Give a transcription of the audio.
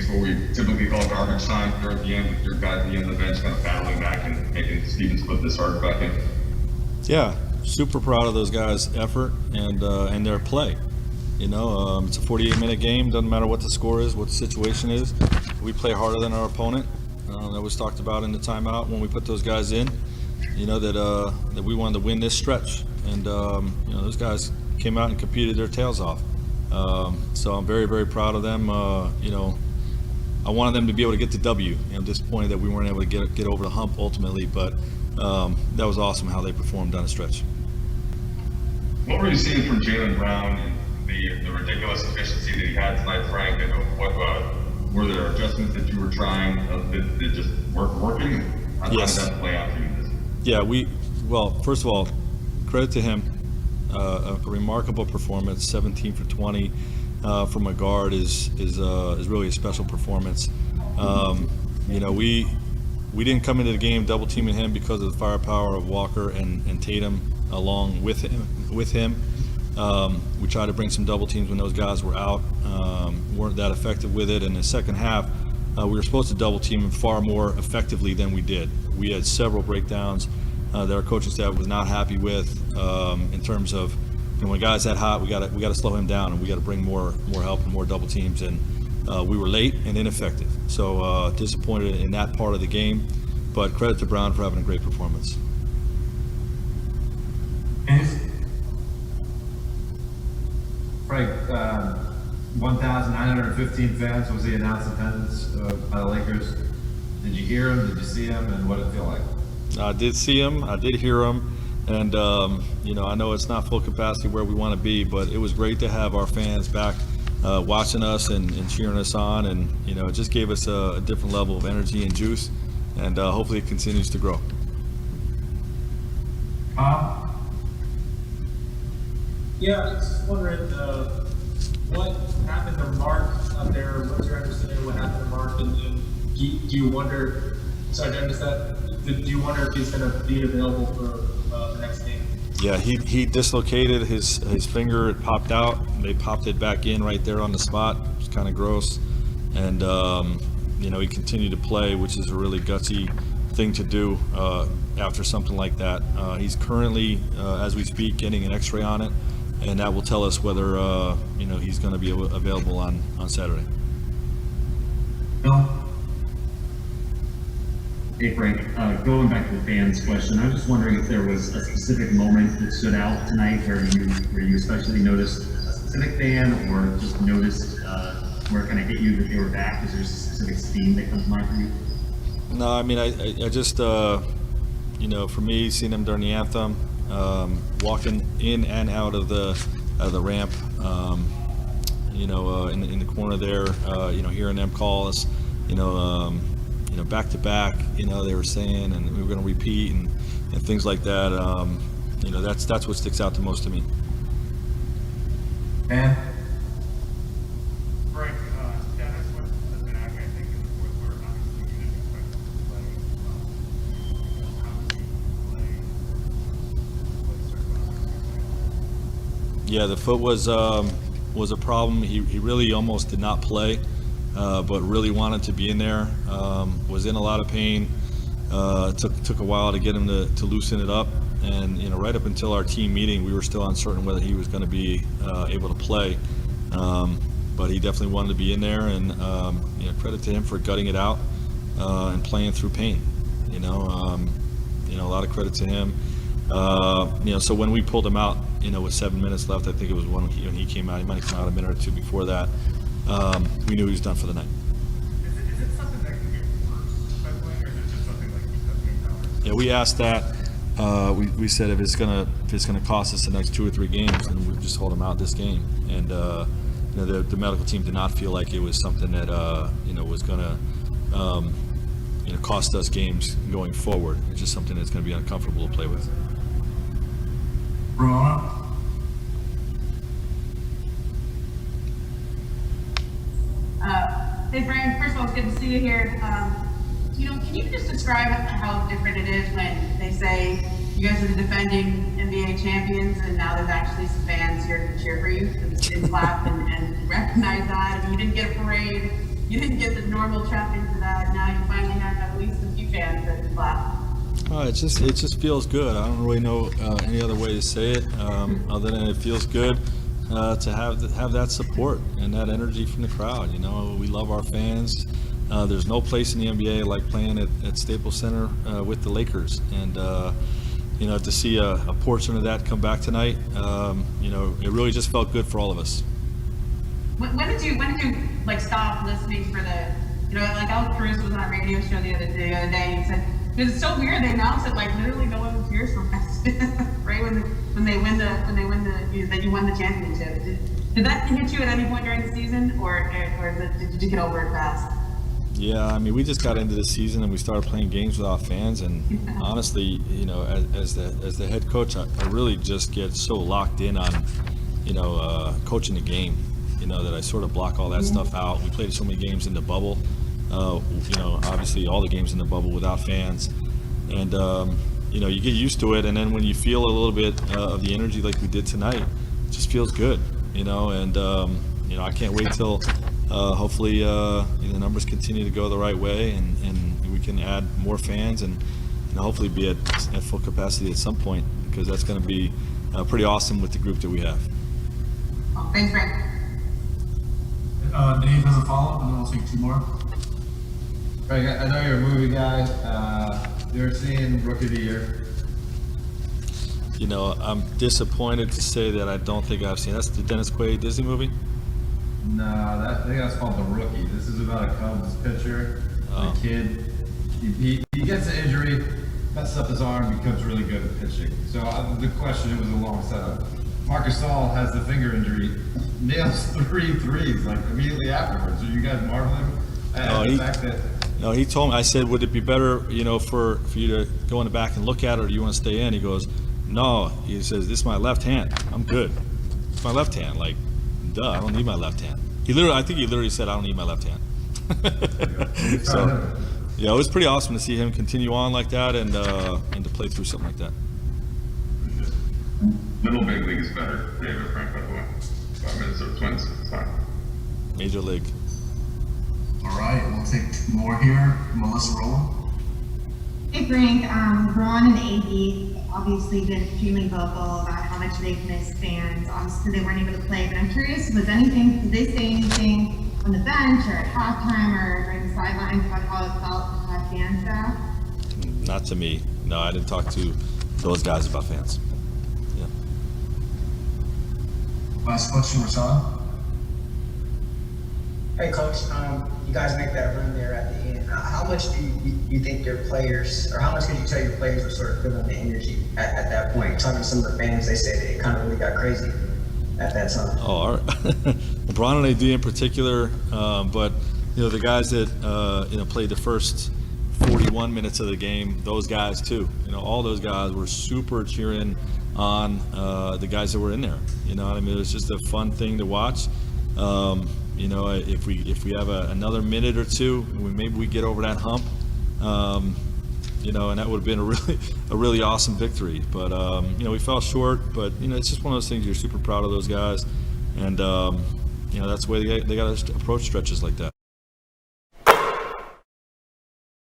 games where we typically call garbage time here at the end, with your guys at the end of the bench kind of battling back and making Stevens put this hard back in. Yeah, super proud of those guys' effort and their play. You know, it's a 48-minute game. Doesn't matter what the score is, what the situation is. We play harder than our opponent. That was talked about in the timeout when we put those guys in. You know that we wanted to win this stretch, and you know, those guys came out and competed their tails off. So I'm very, very proud of them. You know, I wanted them to be able to get the W. I'm disappointed that we weren't able to get over the hump ultimately, but that was awesome how they performed down the stretch. What were you seeing from Jaylen Brown and the ridiculous efficiency that he had tonight, Frank? And what were there adjustments that you were trying that just weren't working? How did that play out for you? Yeah, well, first of all, credit to him. A remarkable performance. 17 for 20 from a guard is really a special performance. You know, we didn't come into the game double teaming him because of the firepower of Walker and Tatum along with him. We tried to bring some double teams when those guys were out. Weren't that effective with it. In the second half, we were supposed to double team him far more effectively than we did. We had several breakdowns that our coaching staff was not happy with in terms of, you know, when guys that hot, we got to slow him down and we got to bring more help and more double teams. And we were late and ineffective. So disappointed in that part of the game, but credit to Brown for having a great performance. Frank, 1,915 fans was the announced attendance by the Lakers. Did you hear him? Did you see him? And what did it feel like? I did see him. I did hear him. And, you know, I know it's not full capacity where we want to be, but it was great to have our fans back watching us and cheering us on. And, you know, it just gave us a different level of energy and juice. And hopefully it continues to grow. Yeah, I was just wondering what happened to Mark out there. What's your understanding of what happened to Mark? And do you wonder, sorry to miss that, do you wonder if he's going to be available for the next game? Yeah, he dislocated his finger. It popped out. They popped it back in right there on the spot. It was kind of gross. And, you know, he continued to play, which is a really gutsy thing to do after something like that. He's currently, as we speak, getting an x-ray on it. And that will tell us whether, you know, he's going to be available on Saturday. Bill? Hey, Frank. Going back to the fans question, I was just wondering if there was a specific moment that stood out tonight where you especially noticed a specific fan or just noticed where it kind of hit you that they were back. Is there a specific theme that comes to mind for you? No, I mean, I just, you know, for me, seeing them during the anthem, walking in and out of the ramp, you know, in the corner there, you know, hearing them call us, you know, back to back, you know, they were saying, and we were going to repeat and things like that. You know, that's what sticks out the most to me. And Frank, Dennis was the back, I think, in the fourth quarter. Obviously, you didn't expect him to play. How did he play? Yeah, the foot was a problem. He really almost did not play, but really wanted to be in there. Was in a lot of pain. Took a while to get him to loosen it up, and you know, right up until our team meeting, we were still uncertain whether he was going to be able to play. But he definitely wanted to be in there, and you know, credit to him for gutting it out and playing through pain. You know, a lot of credit to him. You know, so when we pulled him out, you know, with 7 minutes left, I think it was when he came out. He might have come out a minute or two before that. We knew he was done for the night. Is it something that can get worse by playing, or is it just something like that's Yeah, we asked that. We said if it's gonna cost us the next 2 or 3 games, then we just hold him out this game. And you know, the medical team did not feel like it was something that you know, was gonna you know, cost us games going forward. It's just something that's gonna be uncomfortable to play with. Ramona? Hey Brian, first of all, it's good to see you here. You know, can you just describe how different it is when they say you guys are the defending NBA champions and now there's actually some fans here to cheer for you? Because you didn't clap and recognize that, and you didn't get a parade. you didn't get the normal trappings of that. Now you finally have at least a few fans that laugh. It just feels good. I don't really know any other way to say it other than it feels good to have that support and that energy from the crowd. You know, we love our fans. There's no place in the NBA like playing at Staples Center with the Lakers, and you know, to see a portion of that come back tonight, you know, it really just felt good for all of us. When did you like stop listening for the, you know, like Alex Cruz was on a radio show the other day and he said, it's so weird, they announced it like literally no one hears from us, right? When they win that you won the championship. Did that hit you at any point during the season, or did you get over it fast? Yeah, I mean, we just got into the season and we started playing games without fans, and honestly, you know, as the head coach, I really just get so locked in on, you know, coaching the game, you know, that I sort of block all that stuff out. We played so many games in the bubble, you know, obviously all the games in the bubble without fans, and you know, you get used to it, and then when you feel a little bit of the energy like we did tonight, it just feels good, you know, and you know, I can't wait till hopefully the numbers continue to go the right way, and we can add more fans and hopefully be at full capacity at some point, because that's going to be pretty awesome with the group that we have. Oh, thanks, Frank. Dave has a follow-up, and then we'll take two more. Greg, I know you're a movie guy. You're seeing Rookie of the Year. You know, I'm disappointed to say that I don't think I've seen. That's the Dennis Quaid Disney movie? No, I think that's called The Rookie. This is about a Cubs pitcher, a kid. He gets an injury, messes up his arm, becomes really good at pitching. So the question, it was a long setup. Marcus Saul has the finger injury, nails 3 threes like immediately afterwards. So you guys marveling at the fact that. No, he told me. I said, would it be better, you know, for you to go in the back and look at it, or do you want to stay in? He goes, no. He says, this is my left hand. I'm good. It's my left hand. Like, duh, I don't need my left hand. I think he literally said, I don't need my left hand. So, yeah, it was pretty awesome to see him continue on like that and to play through something like that. Little big league is better, David Frank, by the way. 5 minutes of Twins, it's fine. Major league. All right, we'll take 2 more here. Melissa Rowland. Hey Frank, Ron and AD obviously been extremely vocal about how much they've missed fans. Obviously they weren't able to play, but I'm curious, did they say anything on the bench or at halftime or during the sidelines about how it felt to have fans back? Not to me. No, I didn't talk to those guys about fans. Yeah. Last question, Rashawn. Hey, Coach. You guys make that run there at the end. How much do you think your players, or how much could you tell your players were sort of feeling the energy at that point? Talking to some of the fans, they said it kind of really got crazy at that time. Oh, all right. LeBron and AD in particular, but you know, the guys that you know, played the first 41 minutes of the game, those guys too. You know, all those guys were super cheering on the guys that were in there. You know what I mean? It was just a fun thing to watch. You know, if we have another minute or two, maybe we get over that hump. You know, and that would have been a really awesome victory. But you know, we fell short. But you know, it's just one of those things. You're super proud of those guys, and you know, that's the way they got to approach stretches like that.